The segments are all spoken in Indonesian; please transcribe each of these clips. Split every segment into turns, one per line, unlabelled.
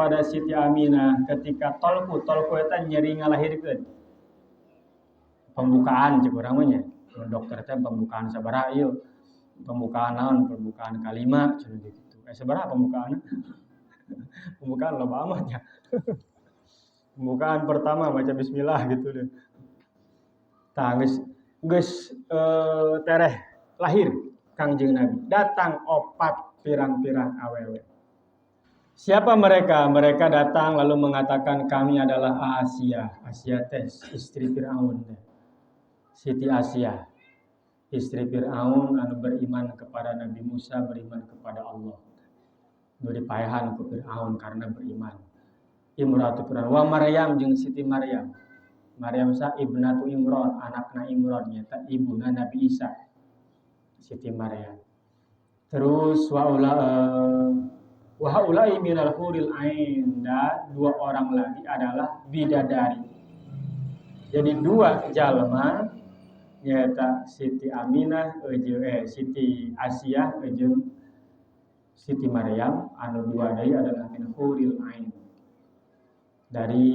kepada Siti Aminah ketika tolku eta nyeri ngalahirkeun. Pembukaan cek urang mah nya. Dokter teh pembukaan sabaraha ieu? Pembukaan naon? Pembukaan kalima cenah gitu. Sabaraha pembukaan? Pembukaan loba amat nya. Pembukaan pertama baca bismillah gitu deh. Tah geus tereh lahir Kangjeng Nabi. Datang 4 pirang-pirang awewe. Siapa mereka? Mereka datang lalu mengatakan kami adalah Asia. Asia teh istri Firaun. Siti Asia. Istri Firaun anu beriman kepada Nabi Musa, beriman kepada Allah. Nu dipaehan ku Firaun karena beriman. Imratu Firaun wa Maryam jeung Siti Maryam. Maryam sa ibnatu Imran, anakna Imran nyata ibuna Nabi Isa. Siti Maryam. Terus wa haula'i minal huril ain, dan 2 orang lagi adalah bidadari. Jadi 2 jalma nyata Siti Aminah Siti Asia jeung Siti Maryam, anu 2 deui adalah min huril ain. Dari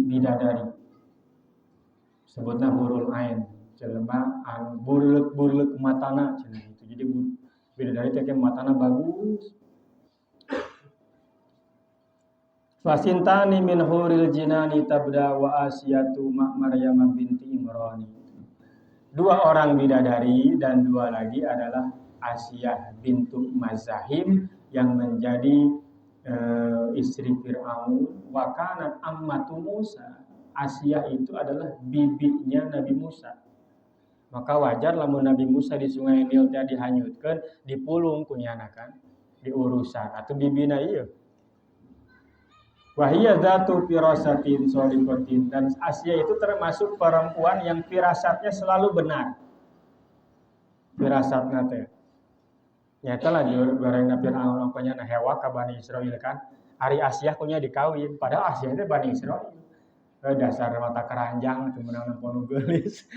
bidadari. Sebutna hurul ain, jelema anu burlek matana cenah gitu. Jadi bidadari teh matana bagus. Fasintani min huril jinani tabda wa Asiyatu ma Maryam binti Imran. 2 orang bidadari dan 2 lagi adalah Asiyah bintu Mazahim yang menjadi istri Fir'aun. Wa kanat ammatu Musa. Asiyah itu adalah bibinya Nabi Musa. Maka wajar lamun Nabi Musa di Sungai Nil teh dihanyutkeun, dipulung kunyana kan, diurusan atau bibina ieu. Wa hiya dzatu firasatin sholiqatin, dan Asiyah itu termasuk perempuan yang firasatnya selalu benar. Firasatna teh nyata lah goreng Fir'aun pokoknya hewa ka Bani Israil kan. Ari Asiyah kunya dikawin, padahal Asiyah itu Bani Israil. Dasar mata keranjang teu meunang nampun geulis.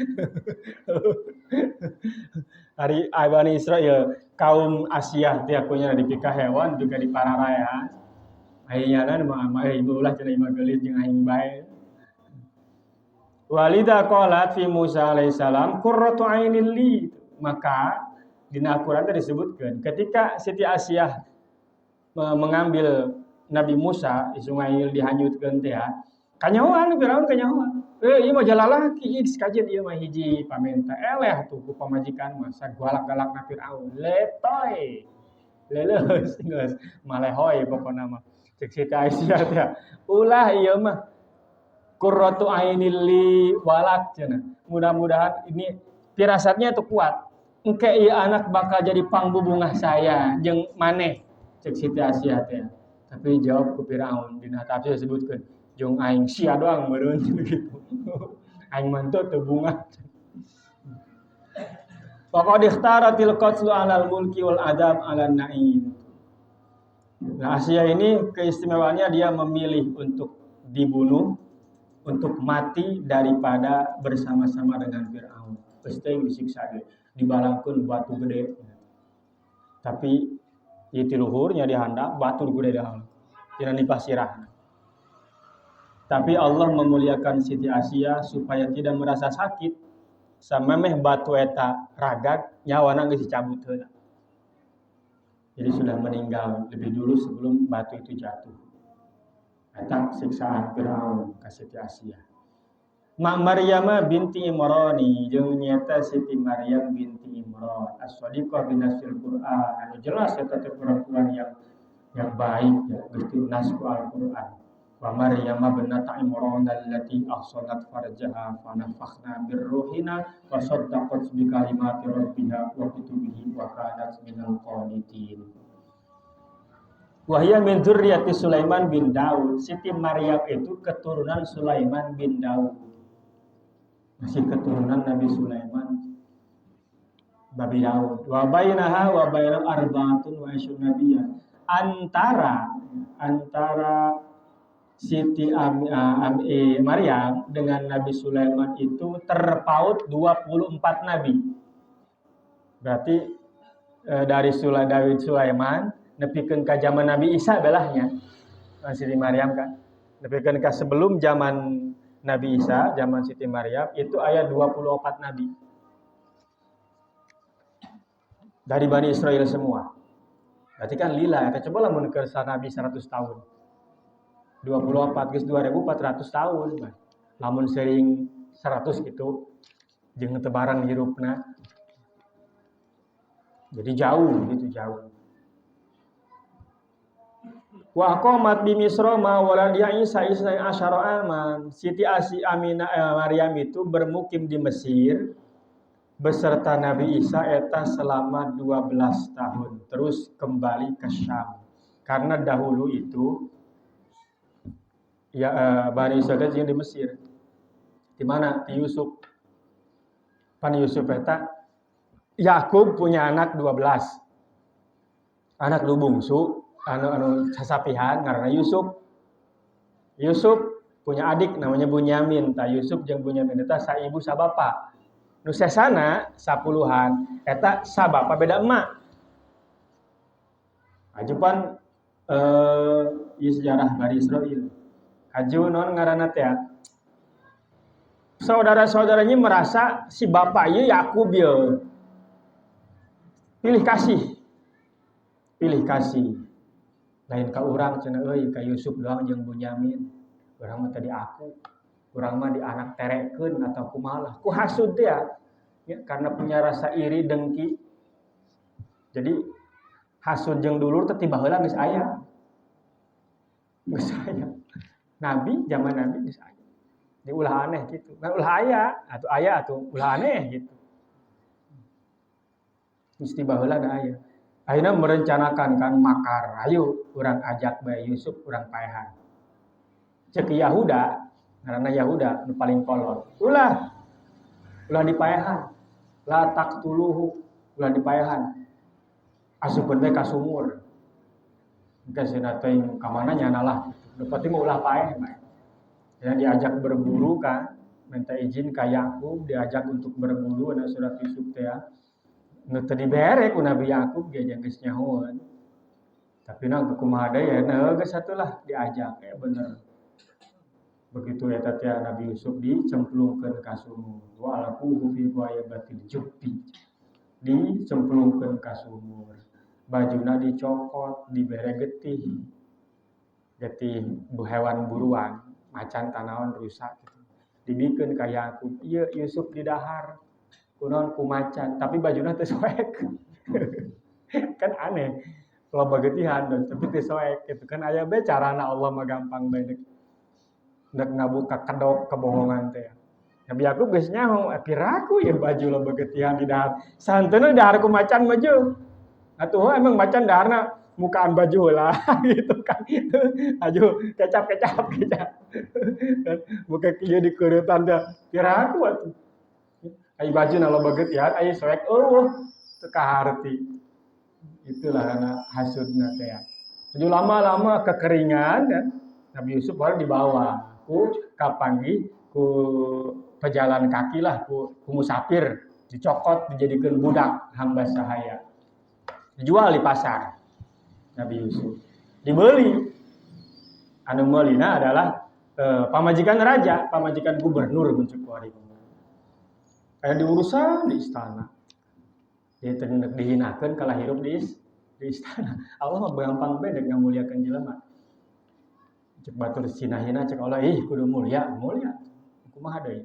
Ari Bani Israil kaum Asiyah teh kunya dipikah hewan juga dipararaya. Ayeuna mah ibu ulah cenah imah geulis jeung aing bae. Walida qalat fi Musa alaihissalam qurratu ainil li. Maka dina Al-Qur'an disebutkan ketika Siti Asyah mengambil Nabi Musa di Sungai Nil dihanyutkeun teh kanyahoan Firaun kanyahoan. Ieu mah jalalaki kajeun ieu mah hiji pamenta eleh tuh ku pamajikan mah sagalak-galakna Firaun. Letoy. Leuleus geus malehoy pokona mah. Cek Siti Asyah teh ulah ieu mah qurratu ainil li walak cenah. Mudah-mudahan ini firasatnya itu kuat. Engke ieu anak bakal jadi pangbubungah saya jeung maneh cek Siti Asyah teh. Tapi jawab ku Firaun dina tafsir disebutkeun jeung aing sia doang meureun gitu. Aing manteu teu bunga. Faqad ikhtaratil qatlu 'alal mulki wal adab 'alan na'im. Nah, Asyah ini keistimewaannya dia memilih untuk dibunuh, untuk mati daripada bersama-sama dengan Firaun. Pasti disiksa dia. Dibalangkeun batu gede. Tapi ieu ti luhurnya dihandap batu gede dah. Tina dipasirah. Tapi Allah memuliakan Siti Asyah supaya tidak merasa sakit. Samemeh batu eta ragag nyawana geus dicabut heula. Jadi sudah meninggal lebih dulu sebelum batu itu jatuh. Eta siksaan Firaun ka Siti Asyah. Ma Maryam binti Imran jeung nyata Siti Maryam binti Imran as-shadiqah binasil Qur'an. Anu jelas eta teh perempuan yang baik ya geus nasku Al-Qur'an. Wa Maryam binta Imran allati ahsanat farjaha fa nafakhna birruhina wa saddaqat bi kalimati rabbiha wa kutubihi wa kanat minal qanitin. Wa hiya min dzurriyyati Sulaiman bin Daud. Siti Maryam itu keturunan Sulaiman bin Daud. Masih keturunan Nabi Sulaiman Nabi Daud. Wa bainaha wa bainal arba'atun wa isyun nabiyya. Antara Siti Maryam dengan Nabi Sulaiman itu terpaut 24 nabi. Berarti dari David Sulaiman nepikeun ka zaman Nabi Isa belahnya Siti Maryam kan. Tapi kan sebelum zaman Nabi Isa, zaman Siti Maryam itu aya 24 nabi. Dari Bani Israel semua. Berarti kan lila, ya coba lah mun kersa Nabi 100 tahun. 24 geus 2400 tahun. Lamun sering 100 gitu jeung teu bareng hirupna. Jadi jauh gitu jauh. Wa qamat bi Misra ma waladiya Isa isna asyara aman. Siti Aminah Maryam itu bermukim di Mesir beserta Nabi Isa eta selama 12 tahun terus kembali ke Syam. Karena dahulu itu ya Bani Israil yang di Mesir. Di mana? Di Yusuf. Pan Yusuf eta Yakub punya anak 12. Anak lu bungsu anu sasapihan ngaranna Yusuf. Yusuf punya adik namanya Bunyamin. Ta Yusuf jeung Bunyamin eta saibu sabapa. Nu sesana 10-an eta sabapa beda emak. Ajupan sejarah Bani Israil. Aju non ngaranna teh. Saudara-saudaranya merasa si bapak ieu Yakub ieu. Pilih kasih. Lain ka urang cenah euy ka Yusuf doang jeung Bunyamin. Urang mah tadi aku. Urang mah di anak terekeun atau kumaha. Ku hasud teh ya, karena punya rasa iri dengki. Jadi hasud jeung dulur teh tiba heula geus aya. Geus aya. Nabi zaman Nabi geus aya. Di ulah aneh gitu. Kan ulah aya atuh ulah aneh gitu. Geus tiba heula da aya. Ayeuna merencanakan kan makar. Ayo urang ajak bae Yusuf urang paehan. Cek Yahuda, ngaranna Yahuda nu paling kolot. Ulah dipaehan. La taqtuluhu, ulah dipaehan. Asupkeun bae ka sumur. Engke cenah teuing ka mana nyana lah. Nu penting mah ulah paeh bae. Ya diajak berburu kan, minta izin ka Yakub, diajak untuk berburu na surat Yusuf teh ya. Nu teu dibere ku Nabi Yakub ge jeung geus nyahoeun. Tapi na kumaha deui ya, geus atulah diajak ya bener. Begitu eta teh Nabi Yusuf dicemplungkeun ka sumur. Wa alquhu fi ghaibatil jubbi. Dicemplungkeun ka sumur. Bajuna dicopot, dibere getih. Getih hewan buruan, macan tanaon rusak gitu. Dibikeun ka Yakub, ieu Yusuf di dahar. Kunaon ku macan, tapi bajuna teu soek. Kan aneh. Kalau bagetihan tapi teu soek gitu kan aya bae carana Allah mah gampang bae dek ngabuka kedok kebohongan teh. Nabi Yakub geus nyaho, piraku ya baju lo bagetihan di dahar. Santeuna dahar ku macan mah jeung. Atuh emang macan daharna mukaan baju lah gitu kan. Aju kecap. Dan muka kieu dikeuretan teh piraku atuh. Ai baju na lo bagetihan ai soek teu kaharti. Itulah karena hasudna teh ya. Aju lama-lama kekeringan dan Nabi Yusuf baru dibawa ku kapanggih ku pejalan kaki lah ku musafir dicokot dijadikeun budak hamba sahaya. Dijual di pasar Nabi Yusuf. Dibeli. Anu meulina adalah pamajikan raja, pamajikan gubernur muncul kuari. Aya diurusan di istana. Dia teu dihinakeun kala hirup di istana. Allah mah gampang bae dek ngamuliakeun jelema. Cek batur sinahina cek Allah kudu mulia. Kumaha deui.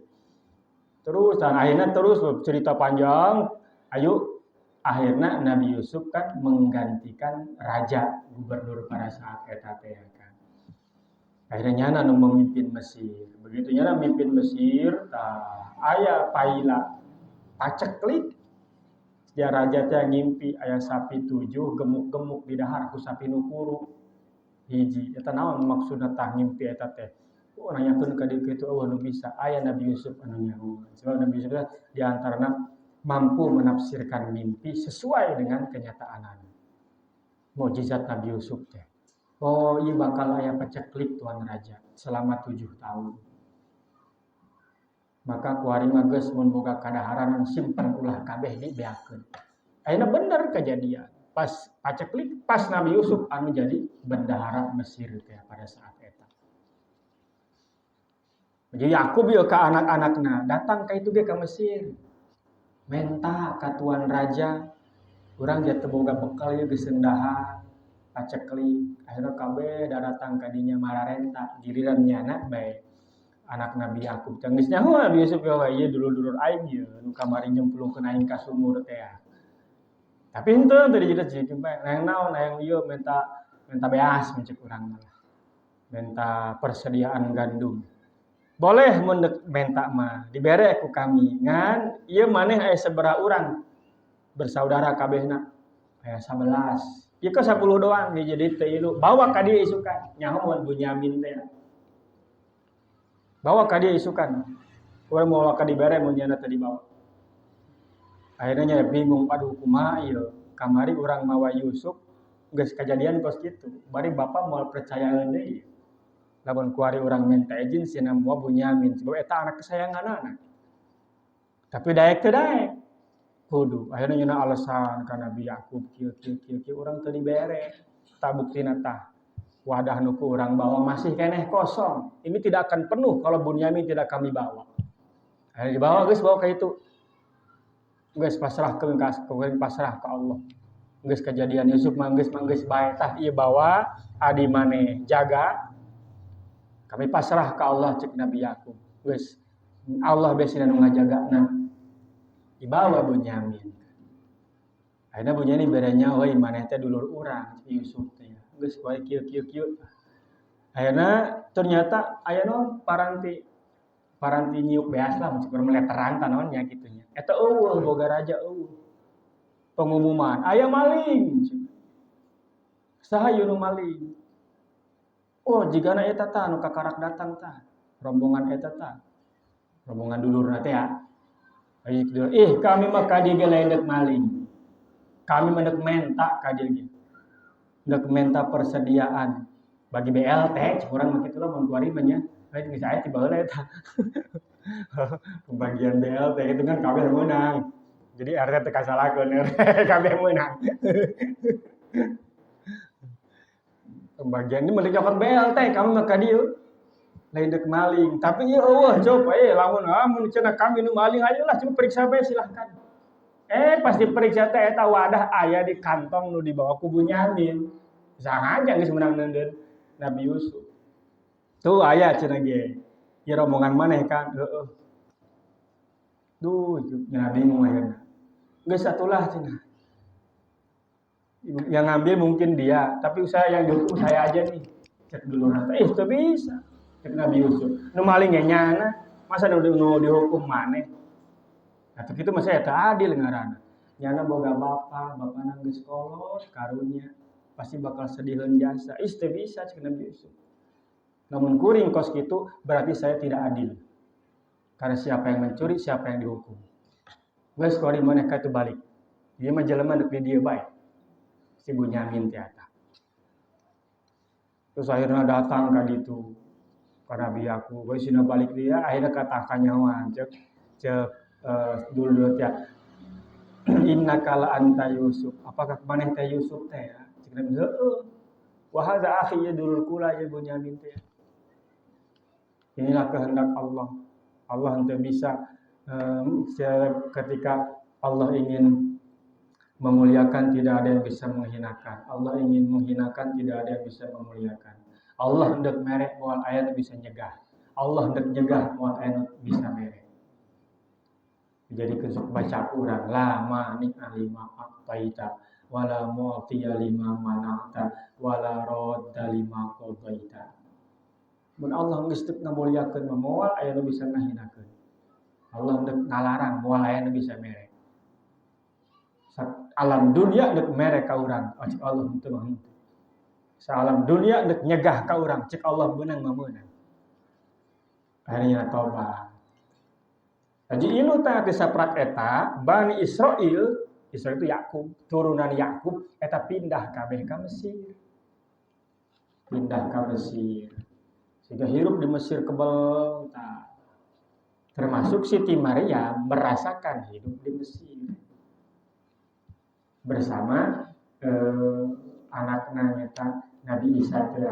Terus dan akhirnya terus cerita panjang. Ayo akhirnya Nabi Yusuf kan menggantikan raja gubernur pada saat eta teh kan. Akhirnya nyana nu memimpin Mesir. Begitu nyana memimpin Mesir, aya paila paceklik. Ya raja teh ngimpi aya sapi 7 gemuk-gemuk di dahar ku sapi nu kuru. Hiji eta naon maksudna tah ngimpi eta teh? Nanyakeun ka dieu kitu nu bisa aya Nabi Yusuf anu nyaho. Sebab Nabi Yusuf di antarana mampu menafsirkan mimpi sesuai dengan kenyataan. Mukjizat Nabi Yusuf teh. Oh, ieu bakal aya paceklik tuan raja selama 7 tahun. Maka kuari mah geus mun boga kadaharan simpen ulah kabeh dibeakeun. Ayeuna bener kejadian. pas paceklik pas Nabi Yusuf anu jadi bendahara Mesir teh pada saat eta. Jadi Yakub ieu ka anak-anakna datang ka itu ge ka Mesir. Menta ka tuan raja, urang ge teu boga bekal ieu geus dahar, paceklik, akhirna kabeh datang ka dinya mararenta, giliran nyana bae anak Nabi Yakub teh geus nyaho Nabi Yusuf ieu dulur-dulur aing ieu nu kamari nyemplungkeun aing ka sumur teh. Tapi henteu teu dijieun bae, hayang naon hayang ieu menta beas mencek urang mah. Menta persediaan gandum. Boleh mun menta mah dibere ku kami ngan ieu maneh aya sabaraha urang bersaudara kabehna aya 11. Ieu ke 10 doang jadi teu ilu bawa ka dieu isukan nyaho mun Bunyamin teh. Bawa ka dieu isukan. Urang mau ka dibere mun nya teu dibawa. Akhirnya nya bingung aduh kumaha ieu kamari urang mawa Yusuf geus kajadian kos kitu bari bapa moal percayaeun deui. Lamun kuari urang minta izin cenah moal Bunyamin sebab eta anak kesayanganna. Tapi daek teu daek. Kudu akhirnya nyana alasan ka Nabi Yakub kieu urang teu dibere. Tak buktina tah wadah nu ku urang bawa masih keneh kosong. Ini tidak akan penuh kalau Bunyamin tidak kami bawa. Akhirnya dibawa geus bawa ka itu. Geus pasrahkeun ka pasrah ka Allah. Geus kejadian Yusuf mah geus bae tah ieu bawa adi maneh jaga. Kami pasrah ka Allah cek Nabi Yakub. Geus Allah besina nu ngajagana. Dibawa Bunyamin. Akhirnya Bunyamin berenya euy maneh teh dulur urang Yusuf teh. Geus bae kieu. Akhirnya ternyata aya naon paranti nyiuk beas lah mun meleterang tanaon nya kitu nya. Eta eueuh boga raja eueuh. Pengumuman, aya maling. Saha ieu nu maling? Oh, jigana eta tah nu kakarak datang tah. Rombongan eta tah. Rombongan dulurna teh ya. Kami mah ka dieu ge lain deuk maling. Kami mendeuk menta ka dieu ge. Deuk menta persediaan bagi BLT, urang mah kitu lah mun kuari mah nya. Bae geus aya ti baheula eta. Pembagian BLT itu kan kabeh meunang. Jadi RT teu kasalakeun, kabeh meunang. Pembagian ini meuli nyokot BLT, kami mah ka dieu. Lain deuk maling, tapi ieu eueuh coba lamun cenah kami nu maling ayolah coba periksa bae silahkan. Pas diperiksa teh eta wadah aya di kantong nu dibawa ku Bunyamin. Sangaja geus meunang neundeun Nabi Yusuf. Tuh aya cenah ge. Ieu rombongan maneh kan? Heeh. Duh, nya bingung akhirna. Geus atulah cenah. Yang ngambil mungkin dia, tapi saya yang dihukum saya aja nih. Cek dulu nanti. Itu bisa. Cek Nabi Yusuf. Nu maling nyana, masa nu dihukum maneh. Atuh kitu mah saya teu adil ngaranna. Nyana boga bapana geus kolot karunya. Pasti bakal sedihkeun jasa. Teu bisa cek Nabi Yusuf. Namun kuring kos kitu berarti saya tidak adil. Karena siapa yang mencuri, siapa yang dihukum. Geus kuari maneh ka teu balik. Ieu mah jelema neuk di dieu bae. Si Bunyamin teh eta. Terus akhirnya datang ka ditu ka Nabi Yakub, we sina balik dia akhirnya kata kanyawan cek dulu teh innaka la anta Yusuf. Apakah maneh teh Yusuf teh? Cek Nabi heueuh. Wa hadza akhi yadul kula ya Bunyamin teh. Inilah kehendak Allah. Allah henteu bisa ketika Allah ingin memuliakan tidak ada yang bisa menghinakan. Allah ingin menghinakan tidak ada yang bisa memuliakan. Allah hendak merek moal aya nu bisa nyegah. Allah hendak nyegah moal aya nu bisa merek. Jadi kesuk baca urang la mani alima aqtaita wala mu'tiya lima manata wala radda lima qadaita. Mun Allah geus teu ngamuliakeun moal aya nu bisa ngahinakeun. Allah hendak ngalarang moal aya nu bisa merek. Alam dunia dek merek ka urang, cek Allah henteu mah henteu. Salam dunia dek nyegah ka urang, cek Allah beunang mah meunang. Akhirnya tobat. Jadi ieu teh disaprak eta Bani Israil itu Yakub, turunan Yakub eta pindah kabeh ka Mesir. Pindah ka Mesir. Sehingga hirup di Mesir kebal termasuk Siti Maria merasakan hidup di Mesir. Bersama anakna nyata Nabi Isa teh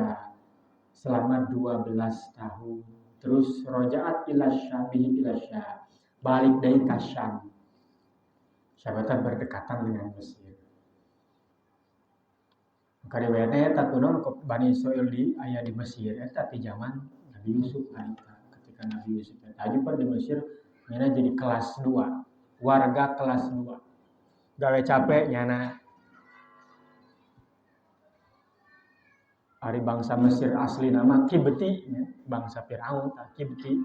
selama 12 tahun. Terus rojaat ila Syamih ila Syam. Balik dari ka Syam. Syabatan berdekatan dengan Mesir. Maka riwayatnya eta kunaon Bani Israil aya di Mesir eta ti zaman Nabi Yusuf ketika Nabi Yusuf eta juga di Mesir nyana jadi kelas 2, warga kelas 2. Gawe capek nyana ari bangsa Mesir asli nama Kibti, bangsa Firaun Kibti.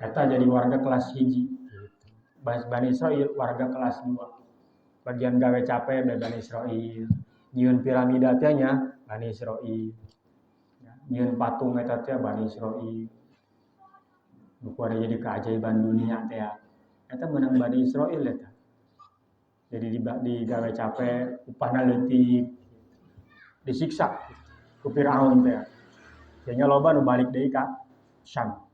Eta jadi warga kelas 1. Bani Israil warga kelas 2. Bagian gawe capek dari Bani Israil. Nyieun piramida teh nya Bani Israil. Nyieun patung eta teh Bani Israil. Buku ada jadi keajaiban dunia teh. Eta menang Bani Israil eta. Jadi digawe capek, upahna leutik, disiksa ku Firaun teh. Nya loba nu balik deui ka Syam.